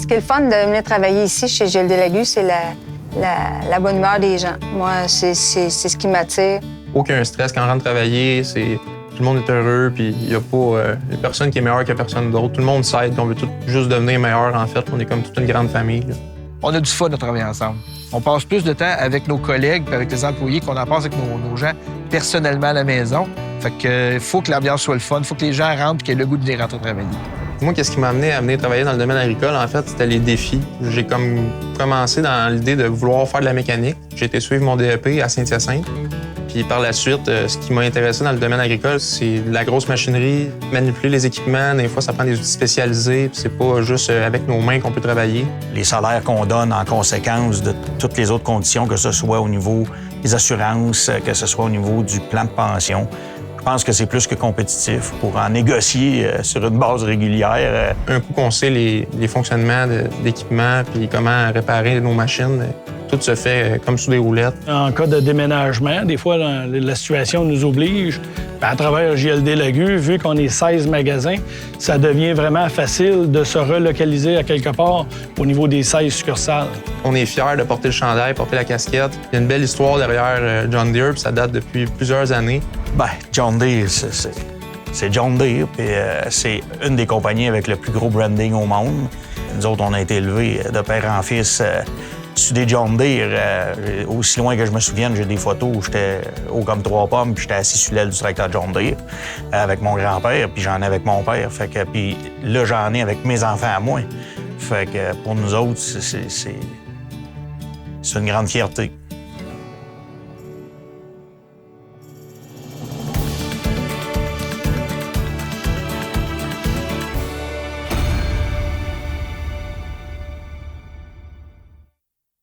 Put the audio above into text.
qui est le fun de venir travailler ici chez GLD Lagu, c'est la bonne humeur des gens. Moi, c'est ce qui m'attire. Aucun stress quand on rentre travailler, tout le monde est heureux, puis il n'y a personne qui est meilleur que personne d'autre. Tout le monde s'aide, on veut tous juste devenir meilleur, en fait. On est comme toute une grande famille, là. On a du fun à travailler ensemble. On passe plus de temps avec nos collègues et avec les employés qu'on en passe avec nos gens personnellement à la maison. Fait que faut que l'ambiance soit le fun, faut que les gens rentrent et qu'ils aient le goût de venir rentrer travailler. Moi, qu'est-ce qui m'a amené à venir travailler dans le domaine agricole, en fait, c'était les défis. J'ai comme commencé dans l'idée de vouloir faire de la mécanique. J'ai été suivre mon DEP à Saint-Hyacinthe. Puis par la suite, ce qui m'a intéressé dans le domaine agricole, c'est la grosse machinerie, manipuler les équipements. Des fois, ça prend des outils spécialisés, puis c'est pas juste avec nos mains qu'on peut travailler. Les salaires qu'on donne en conséquence de toutes les autres conditions, que ce soit au niveau des assurances, que ce soit au niveau du plan de pension, je pense que c'est plus que compétitif pour en négocier sur une base régulière. Un coup qu'on sait les fonctionnements d'équipements puis comment réparer nos machines, tout se fait comme sous des roulettes. En cas de déménagement, des fois, la situation nous oblige. À travers GLD Lagu, vu qu'on est 16 magasins, ça devient vraiment facile de se relocaliser à quelque part au niveau des 16 succursales. On est fiers de porter le chandail, porter la casquette. Il y a une belle histoire derrière John Deere, puis ça date depuis plusieurs années. Bien, John Deere, c'est John Deere, puis c'est une des compagnies avec le plus gros branding au monde. Nous autres, on a été élevés de père en fils sur des John Deere. Aussi loin que je me souvienne, j'ai des photos où j'étais haut comme 3 pommes, puis j'étais assis sur l'aile du tracteur John Deere avec mon grand-père, puis j'en ai avec mon père. Fait que, puis là, j'en ai avec mes enfants à moi. Fait que pour nous autres, c'est une grande fierté.